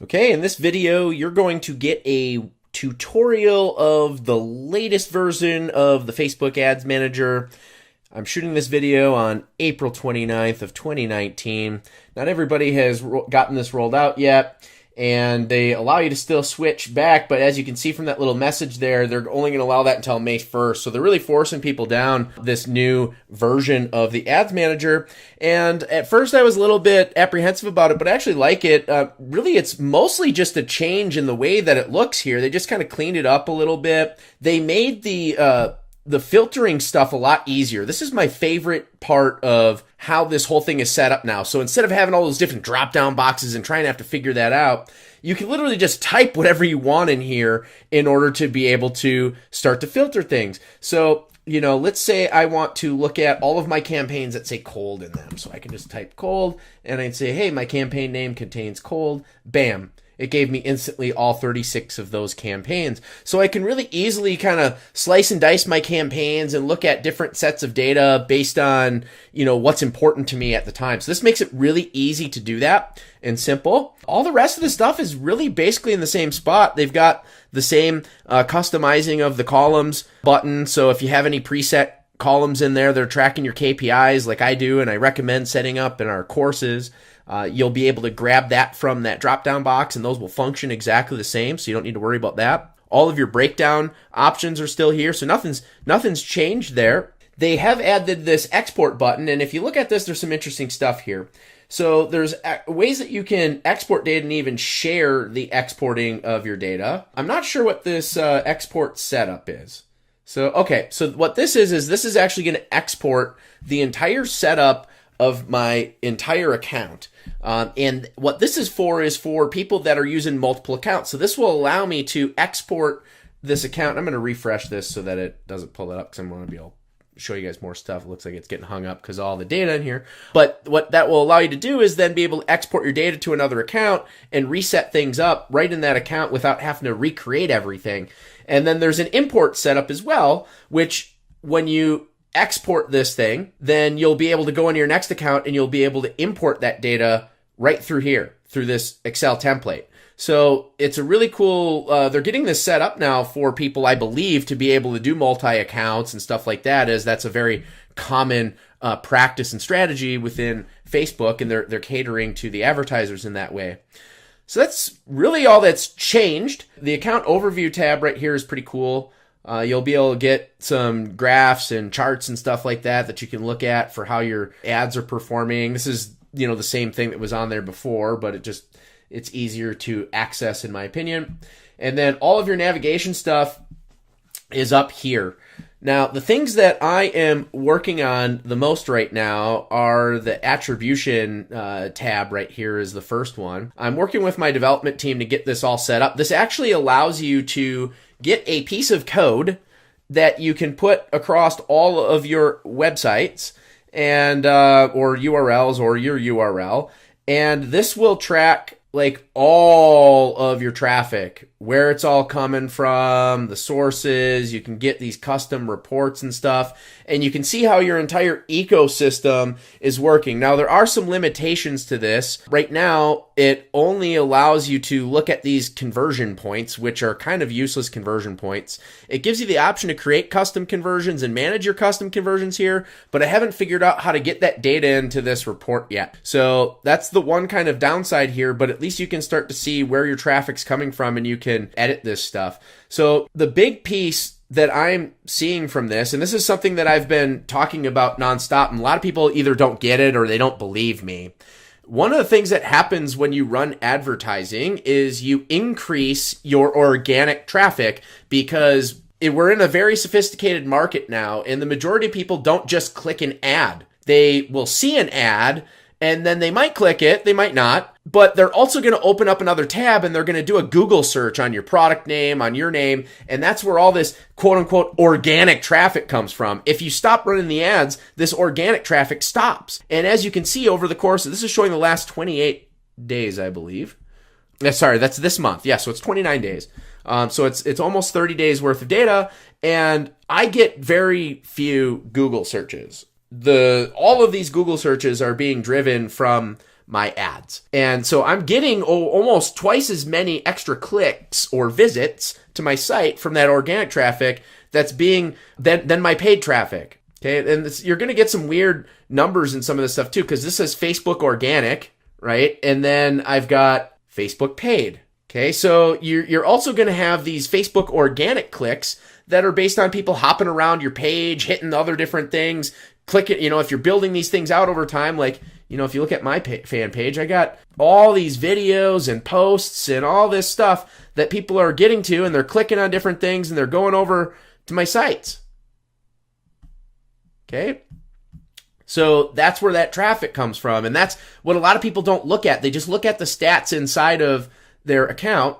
Okay, in this video, you're going to get a tutorial of the latest version of the Facebook Ads Manager. I'm shooting this video on April 29th of 2019. Not everybody has gotten this rolled out yet, and they allow you to still switch back, but as you can see from that little message there, they're only going to allow that until May 1st. So they're really forcing people down this new version of the Ads Manager. And at first I was a little bit apprehensive about it, but I actually like it. Really, it's mostly just a change in the way that it looks here. They just kind of cleaned it up a little bit. They made the filtering stuff a lot easier. This is my favorite part of how this whole thing is set up now. So instead of having all those different drop-down boxes and trying to have to figure that out, you can literally just type whatever you want in here in order to be able to start to filter things. So, you know, let's say I want to look at all of my campaigns that say cold in them. So I can just type cold and I'd say, hey, my campaign name contains cold. Bam. It gave me instantly all 36 of those campaigns. So I can really easily kind of slice and dice my campaigns and look at different sets of data based on, you know, what's important to me at the time. So this makes it really easy to do that and simple. All the rest of the stuff is really basically in the same spot. They've got the same customizing of the columns button. So if you have any preset columns in there, they're tracking your KPIs like I do, and I recommend setting up in our courses. You'll be able to grab that from that drop-down box, and those will function exactly the same, so you don't need to worry about that. All of your breakdown options are still here, so nothing's changed there. They have added this export button, and if you look at this, there's some interesting stuff here. So there's ways that you can export data and even share the exporting of your data. I'm not sure what this export setup is. So, okay, so what this is this is actually going to export the entire setup of my entire account. And what this is for people that are using multiple accounts. So this will allow me to export this account. I'm going to refresh this so that it doesn't pull it up, because I'm going to be able to show you guys more stuff. It looks like it's getting hung up because of all the data in here. But what that will allow you to do is then be able to export your data to another account and reset things up right in that account without having to recreate everything. And then there's an import setup as well, which when you export this thing, then you'll be able to go into your next account and you'll be able to import that data right through here, through this Excel template. So it's a really cool, they're getting this set up now for people, I believe, to be able to do multi-accounts and stuff like that, as that's a very common practice and strategy within Facebook, and they're catering to the advertisers in that way. So that's really all that's changed. The account overview tab right here is pretty cool. You'll be able to get some graphs and charts and stuff like that you can look at for how your ads are performing. This is, you know, the same thing that was on there before, but it's easier to access in my opinion. And then all of your navigation stuff is up here. Now, the things that I am working on the most right now are the attribution tab right here is the first one. I'm working with my development team to get this all set up. This actually allows you to get a piece of code that you can put across all of your websites and or URLs or your URL, and this will track like all of your traffic, where it's all coming from, the sources. You can get these custom reports and stuff, and you can see how your entire ecosystem is working. Now, there are some limitations to this. Right now, it only allows you to look at these conversion points, which are kind of useless conversion points. It gives you the option to create custom conversions and manage your custom conversions here, but I haven't figured out how to get that data into this report yet. So that's the one kind of downside here, but at least you can start to see where your traffic's coming from and you can edit this stuff. So the big piece that I'm seeing from this, and this is something that I've been talking about nonstop, and a lot of people either don't get it or they don't believe me. One of the things that happens when you run advertising is you increase your organic traffic, because we're in a very sophisticated market now, and the majority of people don't just click an ad. They will see an ad, and then they might click it, they might not, but they're also going to open up another tab and they're going to do a Google search on your product name, on your name, and that's where all this quote unquote organic traffic comes from. If you stop running the ads, this organic traffic stops. And as you can see over the course of, this is showing the last 28 days, I believe. Sorry, that's this month. Yeah, so it's 29 days. So it's almost 30 days worth of data, and I get very few Google searches. All of these Google searches are being driven from my ads. And so I'm getting almost twice as many extra clicks or visits to my site from that organic traffic that's being than my paid traffic. Okay, and you're going to get some weird numbers in some of this stuff too, because this says Facebook organic, right? And then I've got Facebook paid. Okay, so you're also going to have these Facebook organic clicks that are based on people hopping around your page, hitting other different things, clicking, if you're building these things out over time, like, if you look at my fan page, I got all these videos and posts and all this stuff that people are getting to, and they're clicking on different things and they're going over to my sites. Okay? So that's where that traffic comes from. And that's what a lot of people don't look at. They just look at the stats inside of their account,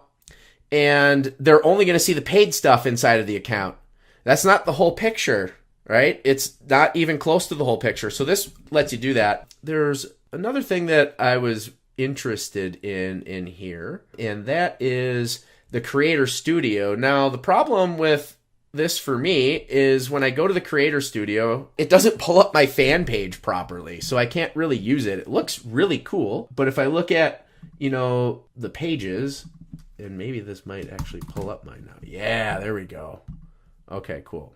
and they're only going to see the paid stuff inside of the account. That's not the whole picture, right? It's not even close to the whole picture. So this lets you do that. There's another thing that I was interested in here, and that is the Creator Studio. Now, the problem with this for me is when I go to the Creator Studio, it doesn't pull up my fan page properly, so I can't really use it. It looks really cool, but if I look at, the pages, and maybe this might actually pull up mine now. Yeah, there we go. Okay, cool.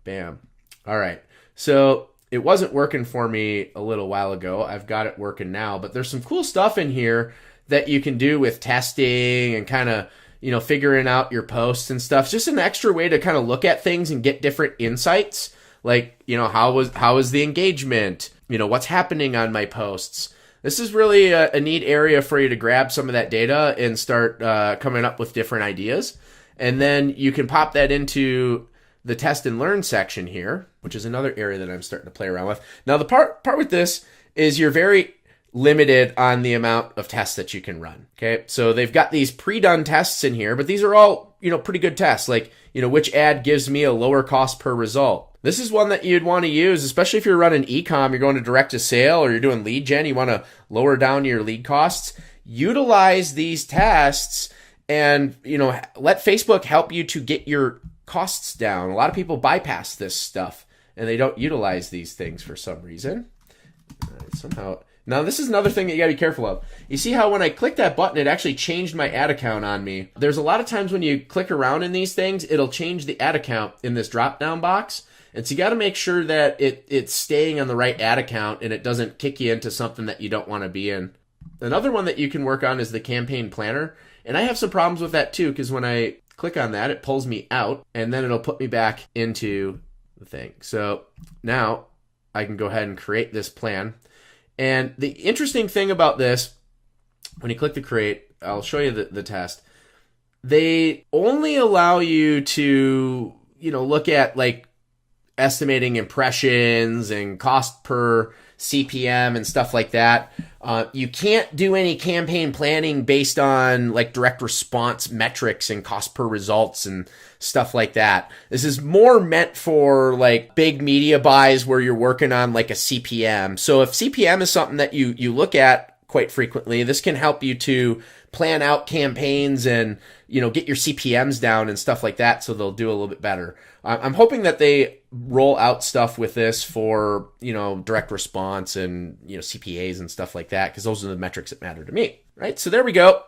Bam. All right. So it wasn't working for me a little while ago. I've got it working now, but there's some cool stuff in here that you can do with testing and kind of, figuring out your posts and stuff. It's just an extra way to kind of look at things and get different insights. Like, how was the engagement? What's happening on my posts? This is really a neat area for you to grab some of that data and start coming up with different ideas. And then you can pop that into the test and learn section here, which is another area that I'm starting to play around with. Now, the part with this is you're very limited on the amount of tests that you can run. Okay, so they've got these pre-done tests in here, but these are all, pretty good tests. Like, which ad gives me a lower cost per result. This is one that you'd want to use, especially if you're running e-com, you're going to direct to sale, or you're doing lead gen, you want to lower down your lead costs. Utilize these tests and, let Facebook help you to get your costs down. A lot of people bypass this stuff and they don't utilize these things for some reason. Somehow. Now, this is another thing that you got to be careful of. You see how when I click that button, it actually changed my ad account on me. There's a lot of times when you click around in these things, it'll change the ad account in this drop-down box. And so you got to make sure that it's staying on the right ad account and it doesn't kick you into something that you don't want to be in. Another one that you can work on is the campaign planner. And I have some problems with that too, because when I click on that, it pulls me out and then it'll put me back into the thing. So now I can go ahead and create this plan. And the interesting thing about this, when you click the create, I'll show you the test. They only allow you to, look at like estimating impressions and cost per CPM and stuff like that. You can't do any campaign planning based on like direct response metrics and cost per results and stuff like that. This is more meant for like big media buys where you're working on like a CPM. So if CPM is something that you look at quite frequently, this can help you to plan out campaigns and, get your CPMs down and stuff like that, so they'll do a little bit better. I'm hoping that they roll out stuff with this for, direct response and, CPAs and stuff like that, because those are the metrics that matter to me, right? So there we go.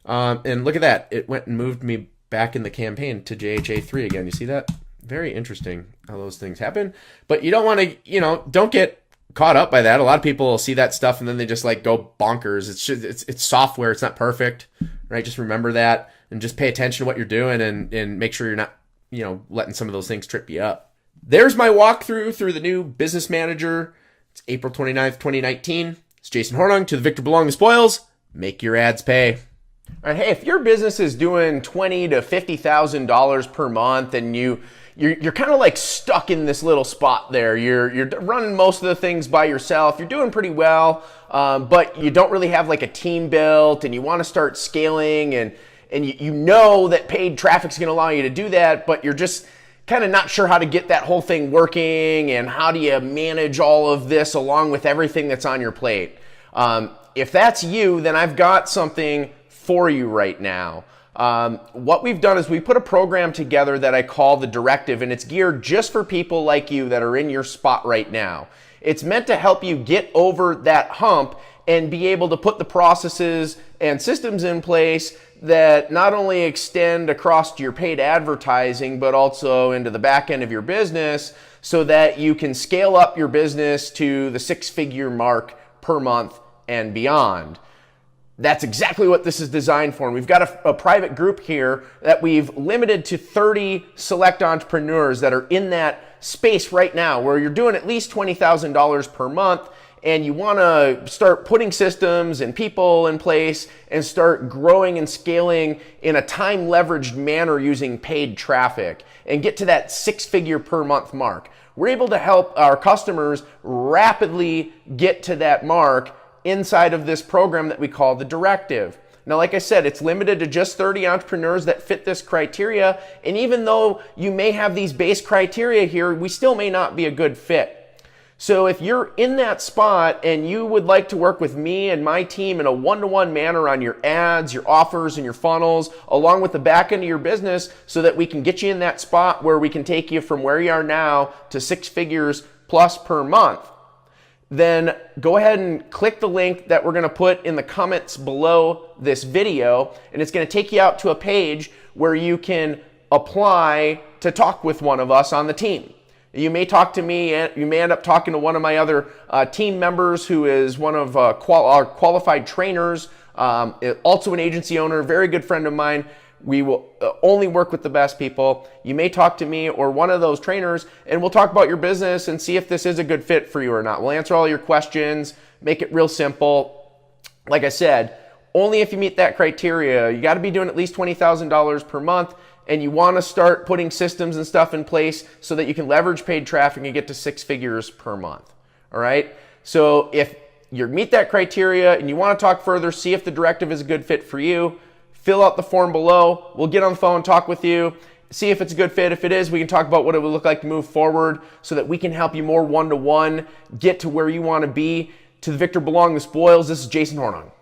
And look at that. It went and moved me back in the campaign to JHA3 again. You see that? Very interesting how those things happen. But you don't want to, don't get caught up by that. A lot of people will see that stuff and then they just like go bonkers. It's software. It's not perfect, right? Just remember that and just pay attention to what you're doing and make sure you're not, letting some of those things trip you up. There's my walkthrough through the new Business Manager. It's April 29th, 2019. It's Jason Hornung to the Victor Belong the Spoils. Make your ads pay. All right, hey, if your business is doing $20,000 to $50,000 per month and you're kind of like stuck in this little spot there. You're running most of the things by yourself. You're doing pretty well, but you don't really have like a team built and you want to start scaling and you know that paid traffic is going to allow you to do that, but you're just kind of not sure how to get that whole thing working and how do you manage all of this along with everything that's on your plate. If that's you, then I've got something for you right now. What we've done is we put a program together that I call the Directive, and it's geared just for people like you that are in your spot right now. It's meant to help you get over that hump and be able to put the processes and systems in place that not only extend across your paid advertising, but also into the back end of your business so that you can scale up your business to the six-figure mark per month and beyond. That's exactly what this is designed for. And we've got a private group here that we've limited to 30 select entrepreneurs that are in that space right now where you're doing at least $20,000 per month and you want to start putting systems and people in place and start growing and scaling in a time leveraged manner using paid traffic and get to that six-figure per month mark. We're able to help our customers rapidly get to that mark inside of this program that we call the Directive. Now, like I said, it's limited to just 30 entrepreneurs that fit this criteria. And even though you may have these base criteria here, we still may not be a good fit. So if you're in that spot and you would like to work with me and my team in a one-to-one manner on your ads, your offers, and your funnels, along with the back end of your business so that we can get you in that spot where we can take you from where you are now to six figures plus per month, then go ahead and click the link that we're going to put in the comments below this video, and it's going to take you out to a page where you can apply to talk with one of us on the team. You may talk to me, and you may end up talking to one of my other team members who is one of our qualified trainers, also an agency owner, very good friend of mine. We will only work with the best people. You may talk to me or one of those trainers, and we'll talk about your business and see if this is a good fit for you or not. We'll answer all your questions, make it real simple. Like I said, only if you meet that criteria. You got to be doing at least $20,000 per month, and you want to start putting systems and stuff in place so that you can leverage paid traffic and get to six figures per month. All right? So if you meet that criteria and you want to talk further, see if the Directive is a good fit for you, fill out the form below. We'll get on the phone, talk with you, see if it's a good fit. If it is, we can talk about what it would look like to move forward so that we can help you more one-to-one, get to where you want to be. To the victor belong the spoils. This is Jason Hornung.